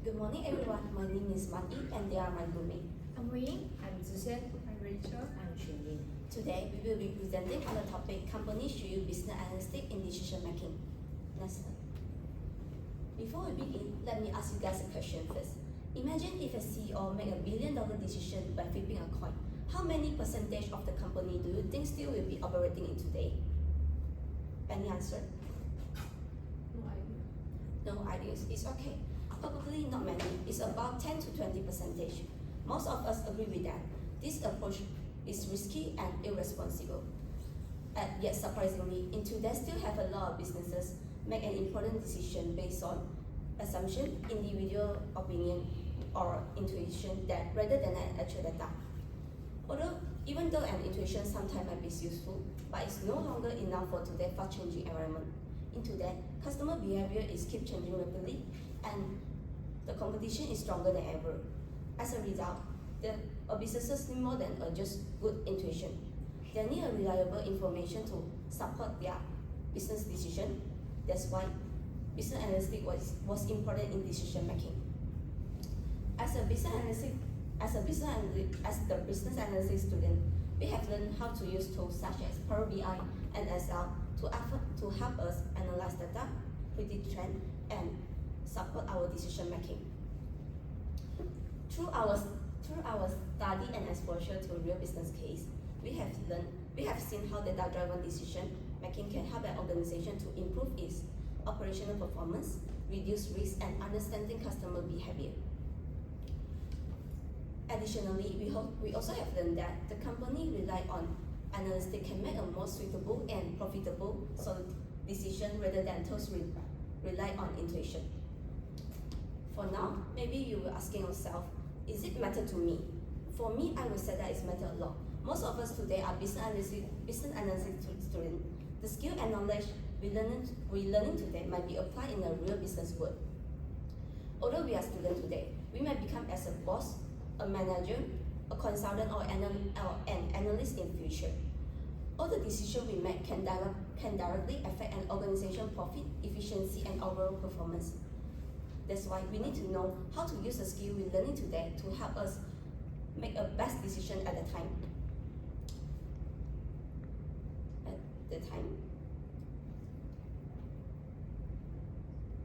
Good morning, everyone. My name is Mati, and they are my roommate. I'm Wei. I'm Zhixian. I'm Rachel. I'm Xueyin. Today, we will be presenting on the topic Companies should use business analytics in decision making. Next slide. Before we begin, let me ask you guys a question first. Imagine if a CEO make $1 billion decision by flipping a coin. How many percentage of the company do you think still will be operating in today? Any answer? No idea. No ideas. It's okay. Probably not many. It's about 10 to 20%. Most of us agree with that. This approach is risky and irresponsible. Yet surprisingly, in today still have a lot of businesses make an important decision based on assumption, individual opinion, or intuition that rather than an actual data. Even though an intuition sometimes might be useful, but it's no longer enough for today's fast-changing environment. In today, customer behavior is keep changing rapidly, and the competition is stronger than ever. As a result, businesses need more than just good intuition. They need a reliable information to support their business decision. That's why business analytics was important in decision making. As the business analytics student, we have learned how to use tools such as Power BI and Excel to help us analyze data, predict trend, and support our decision making. Through our study and exposure to real business case, we have seen how data-driven decision making can help an organization to improve its operational performance, reduce risk, and understanding customer behavior. Additionally, we also have learned that the company rely on analytics can make a more suitable and profitable decision rather than those rely on intuition. For now, maybe you were asking yourself, is it matter to me? For me, I would say that it's matter a lot. Most of us today are business analytics students. The skill and knowledge we learning today might be applied in a real business world. Although we are students today, we might become as a boss, a manager, a consultant, or an analyst in future. All the decisions we make can directly affect an organization's profit, efficiency, and overall performance. That's why we need to know how to use the skill we're learning today to help us make a best decision at the time.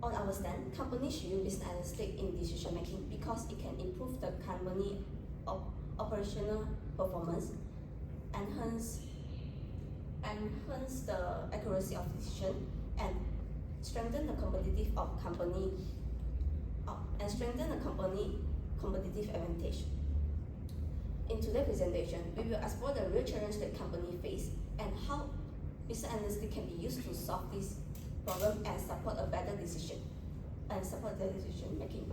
On our stand, companies should use business analytics in decision making because it can improve the company operational performance, enhance the accuracy of decision, and strengthen the competitive advantage. In today's presentation, we will explore the real challenge that companies face and how business analytics can be used to solve this problem and support the decision making.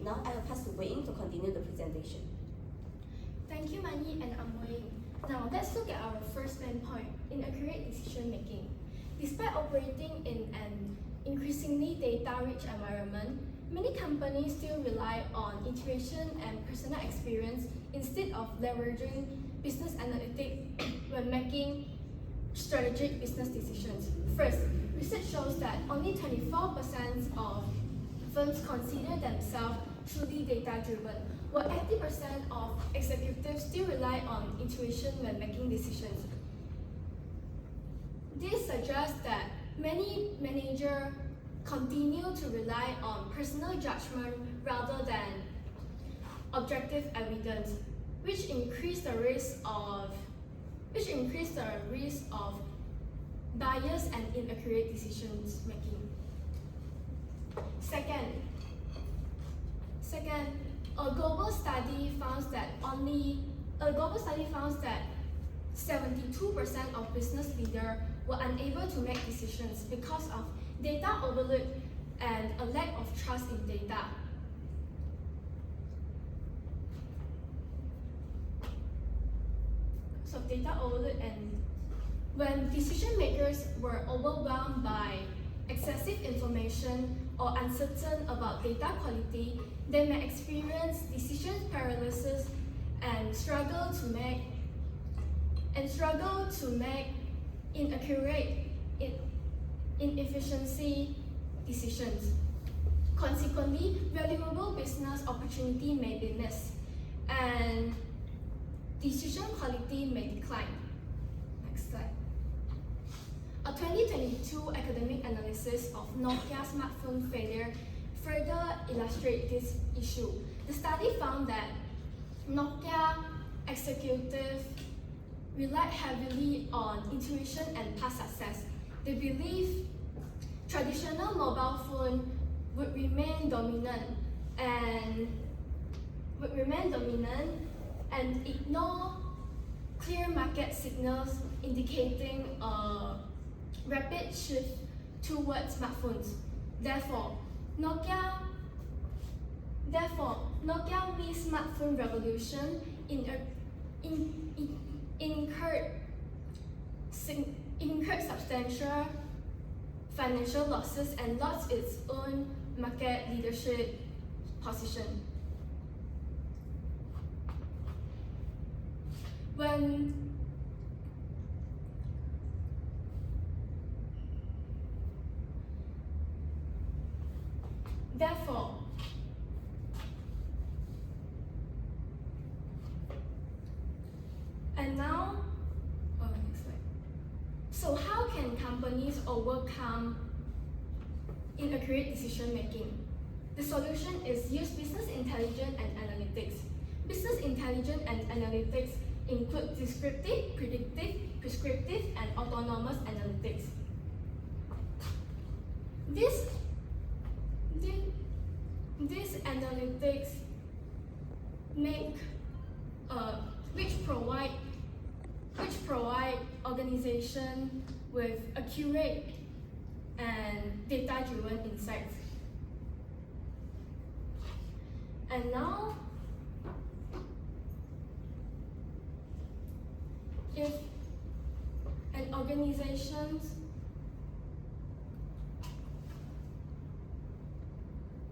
Now I will pass to Wei Ying to continue the presentation. Thank you, Mani and Wei. Now let's look at our first main point in accurate decision making. Despite operating in an increasingly data-rich environment, many companies still rely on intuition and personal experience instead of leveraging business analytics when making strategic business decisions. First, research shows that only 24% of firms consider themselves truly data-driven, while 80% of executives still rely on intuition when making decisions. This suggests that many managers continue to rely on personal judgment rather than objective evidence, which increase the risk of bias and inaccurate decisions making. Second, a global study found that 72% of business leaders were unable to make decisions because of data overload and a lack of trust in data. So data overload, and when decision makers were overwhelmed by excessive information or uncertain about data quality, they may experience decision paralysis and struggle to make inaccurate, inefficiency decisions. Consequently, valuable business opportunity may be missed, and decision quality may decline. Next slide. A 2022 academic analysis of Nokia smartphone failure further illustrates this issue. The study found that Nokia executives relied heavily on intuition and past success. They believe traditional mobile phone would remain dominant and ignore clear market signals indicating a rapid shift towards smartphones. Therefore, Nokia missed smartphone revolution incurred substantial financial losses and lost its own market leadership position. Therefore, and now, next slide. So how can companies overcome inaccurate decision making? The solution is use business intelligence and analytics. Business intelligence and analytics include descriptive, predictive, prescriptive, and autonomous analytics. These analytics which provide organization with accurate and data-driven insights. And now, if an organization's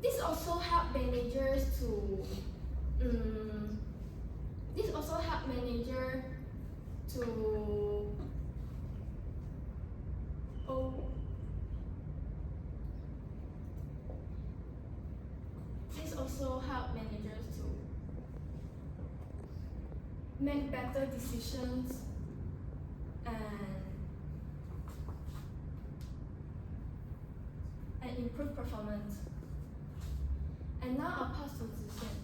this also help managers to make better decisions and improve performance. And now I'll pass to Zixuan.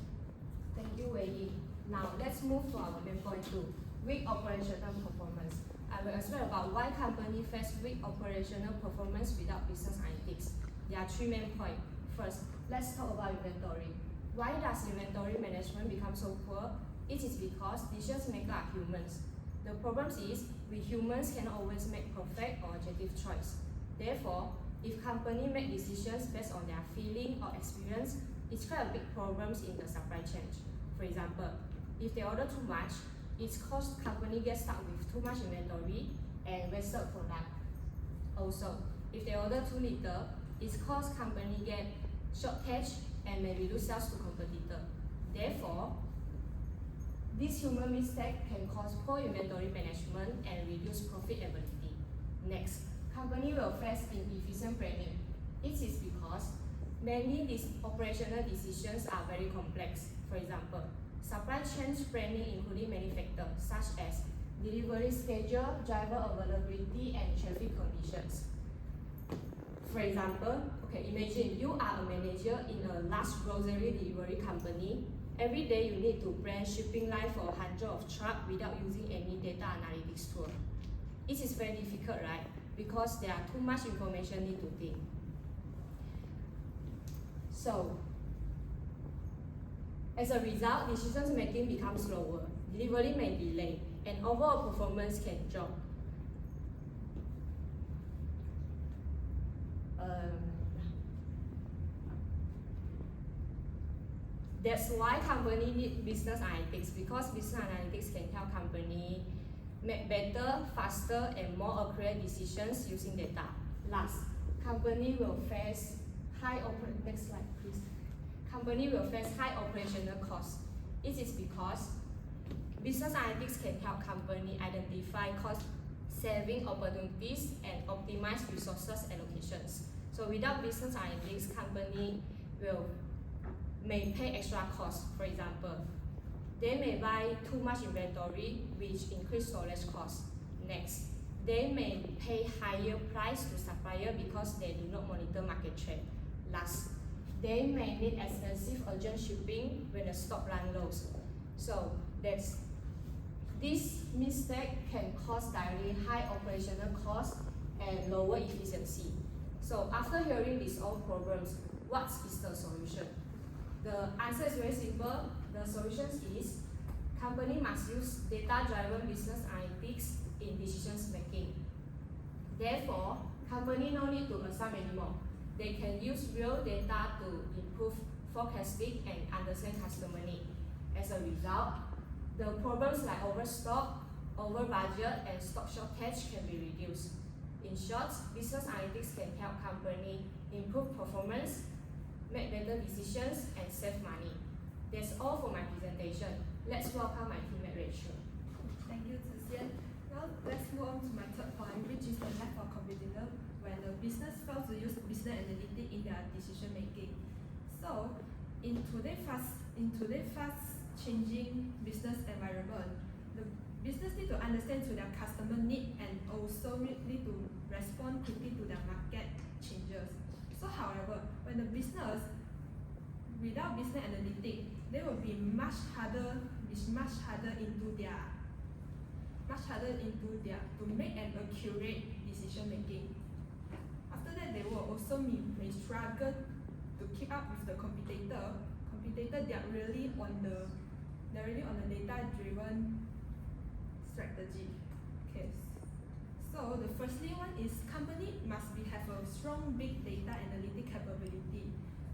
Thank you, Wei Yi. Now let's move to our main point 2, weak operational performance. I will explain about why companies face weak operational performance without business analytics. There are 3 main points. First, let's talk about inventory. Why does inventory management become so poor? It is because decision makers are humans. The problem is, we humans cannot always make perfect or objective choice. Therefore, if companies make decisions based on their feeling or experience, it's quite a big problems in the supply chain. For example, if they order too much, it causes company get stuck with too much inventory and wasted product. Also, if they order too little, it causes company get shortage and may reduce sales to competitor. Therefore, this human mistake can cause poor inventory management and reduce profitability. Next, company will face inefficient planning. It is because many these operational decisions are very complex. For example, supply chain planning including many factors such as delivery schedule, driver availability, and traffic conditions. For example, imagine you are a manager in a large grocery delivery company. Every day you need to plan shipping line for hundreds of trucks without using any data analytics tool. It is very difficult, right? Because there are too much information need to think. So, as a result, decision making becomes slower, delivery may delay, and overall performance can drop. That's why company need business analytics, because business analytics can help company make better, faster, and more accurate decisions using data. Last, company will face high operational costs. It is because business analytics can help company identify cost-saving opportunities and optimize resources allocations. So without business analytics, company may pay extra costs. For example, they may buy too much inventory, which increase storage costs. Next, they may pay higher price to supplier because they do not monitor market trend. Last, they may need expensive urgent shipping when the stock run low. So this mistake can cause directly high operational costs and lower efficiency. So after hearing these all problems, what is the solution? The answer is very simple. The solution is company must use data-driven business analytics in decisions making. Therefore, company no need to assume anymore. They can use real data to improve forecasting and understand customer need. As a result, the problems like overstock, over budget, and stock shortage can be reduced. In short, business analytics can help company improve performance, make better decisions, and save money. That's all for my presentation. Let's welcome my teammate Rachel. Thank you, Zixian. Now let's move on to my third point, which is the lack of competitor when the business fails to use business analytics in their decision making. So, in today's fast changing business environment, the business need to understand to their customer need and also need to respond quickly to their market changes. So, however, when the business without business analytics, they will be much harder to make an accurate decision making. After that, they will also may struggle to keep up with the competitor. They are really on the data-driven strategy. Okay. So the firstly one is company must have a strong big data analytic capability,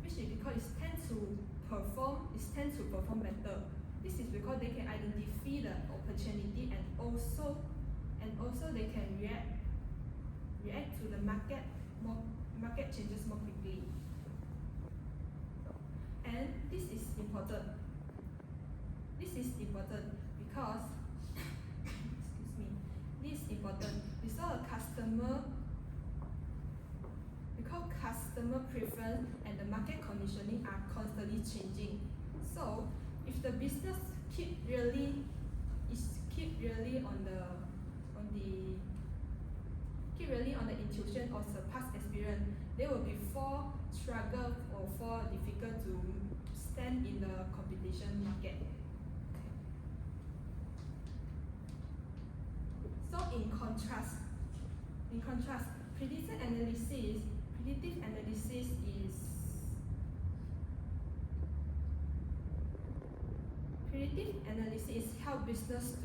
which is because it tends to perform better. This is because they can identify the opportunity and also they can react to the market changes more quickly. And this is important. This is important because customer preference and the market conditioning are constantly changing. So if the business keep really on the intuition or past experience, they will be for struggle or for difficult to stand in the competition market. So in contrast, predictive analysis help business to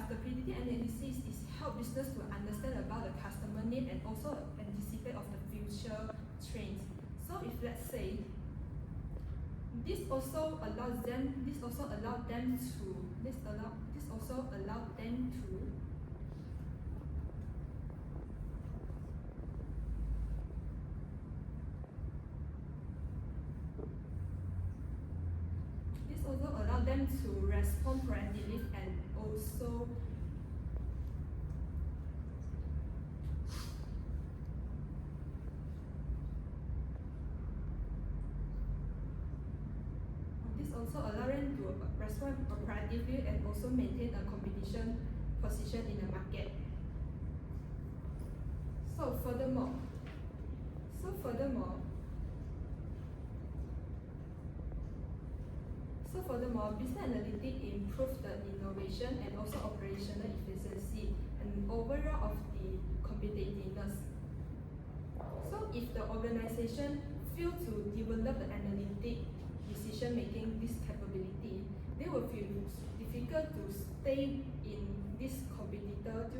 the predictive analysis is help business to understand about the customer need and also anticipate of the future trends. So if let's say this also allow them to respond proactively and also allow them to respond proactively and also maintain a competition position in the market. So furthermore, business analytics improve the innovation and also operational efficiency and overall of the competitiveness. So if the organization fail to develop the analytic decision making this capability, they will feel difficult to stay in competitor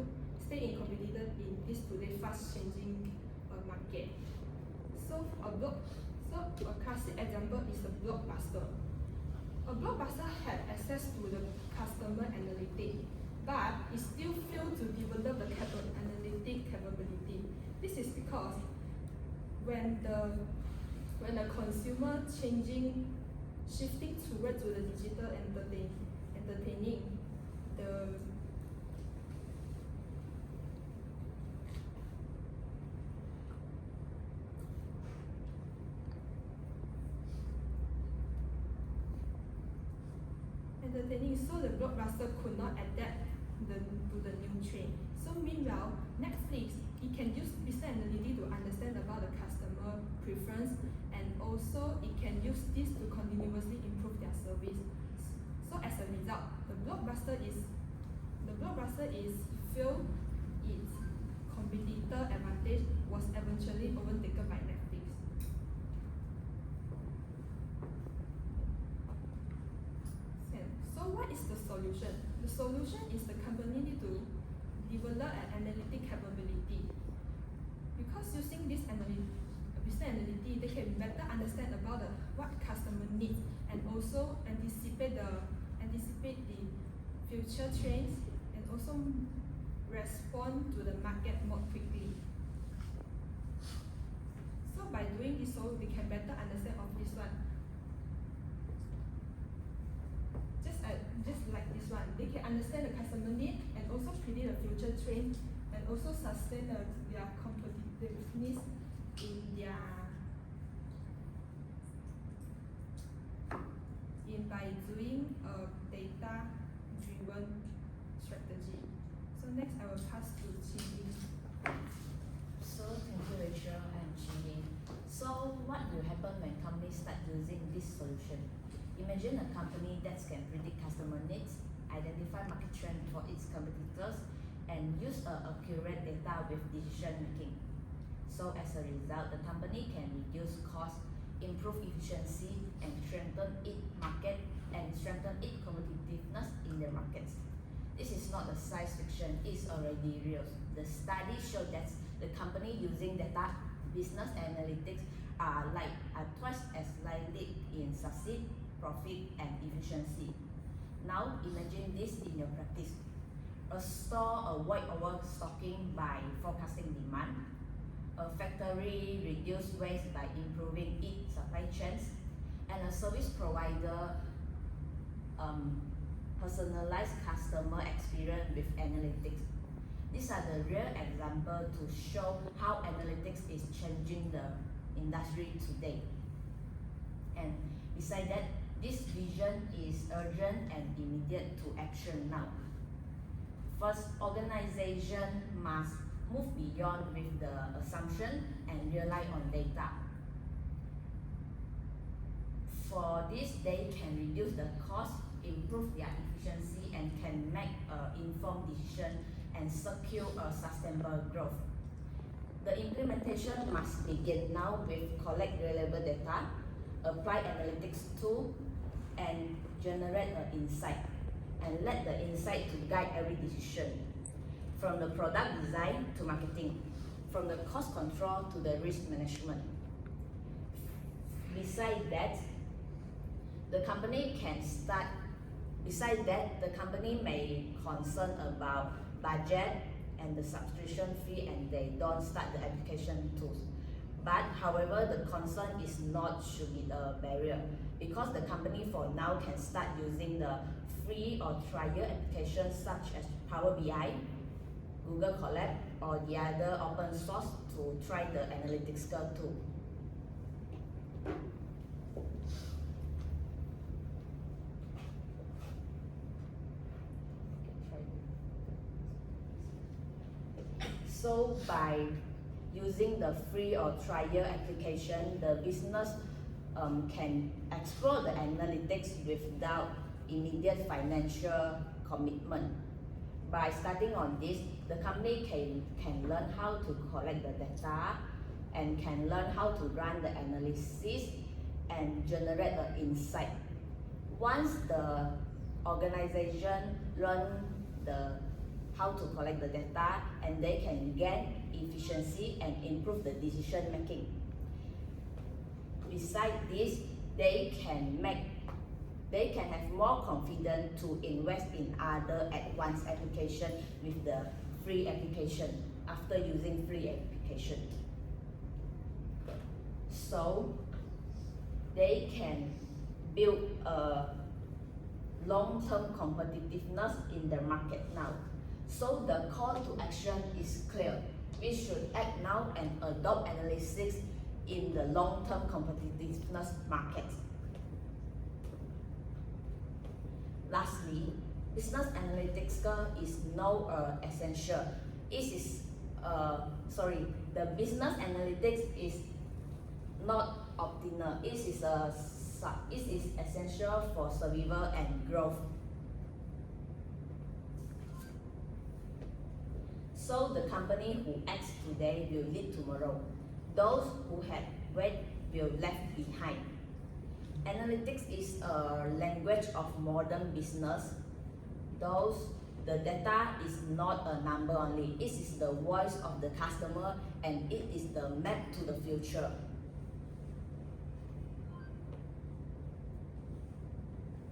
in this today fast changing market. So a classic example is the Blockbuster. A Blockbuster had access to the customer analytics, but it still failed to develop the analytic capability. This is because when the consumer shifting toward to the digital entertaining, the so the blockbuster could not adapt to the new trend. So meanwhile, Netflix, it can use business analytics to understand about the customer preference, and also it can use this to continuously improve their service. So as a result, the blockbuster is feel its competitor advantage was eventually overtaken by Netflix. So what is the solution? The solution is the company need to develop an analytic capability. Because using this business analytics, they can better understand about what customer needs and also anticipate the future trends and also respond to the market more quickly. So by doing this, so they can better understand of this one. Just like this one, they can understand the customer need and also predict the future trend and also sustain their competitiveness by doing a data-driven strategy. So next, I will pass to Qi. So thank you, Rachel and Jimmy. So what will happen when companies start using this solution? Imagine a company that can predict customer needs, identify market trend for its competitors, and use accurate data with decision making. So as a result, the company can reduce costs, improve efficiency, and strengthen its market and strengthen its competitiveness in the markets. This is not a science fiction, it's already real. The studies show that the company using data business analytics are twice as likely in succeed, profit, and efficiency. Now imagine this in your practice. A store avoid overstocking by forecasting demand. A factory reduce waste by improving its supply chains. And a service provider personalized customer experience with analytics. These are the real examples to show how analytics is changing the industry today. And besides that, this vision is urgent and immediate to action now. First, organization must move beyond with the assumption and rely on data. For this, they can reduce the cost, improve their efficiency, and can make informed decision and secure a sustainable growth. The implementation must begin now with collect relevant data, apply analytics tool, and generate an insight, and let the insight to guide every decision, from the product design to marketing, from the cost control to the risk management. Besides that, the company may concern about budget and the subscription fee, and they don't start the application tools. But however, the concern is not should be the barrier, because the company for now can start using the free or trial applications such as Power BI, Google Colab, or the other open source to try the analytics tool. So by using the free or trial application, the business can explore the analytics without immediate financial commitment. By starting on this, the company can learn how to collect the data and can learn how to run the analysis and generate the insight. Once the organization learn how to collect the data, and they can gain efficiency and improve the decision making. Besides this, they can have more confidence to invest in other advanced application with the free application after using free application. so they can build a long-term competitiveness in the market now. So the call to action is clear. We should act now and adopt analytics in the long-term competitiveness market. Lastly, business analytics is now essential. The business analytics is not optional. It is essential for survival and growth. So the company who acts today will lead tomorrow. Those who have wait will left behind. Analytics is a language of modern business. The data is not a number only. It is the voice of the customer and it is the map to the future.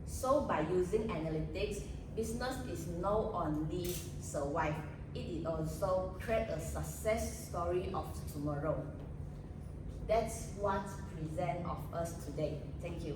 So by using analytics, business is not only survive, it is also create a success story of tomorrow. That's what present of us today. Thank you.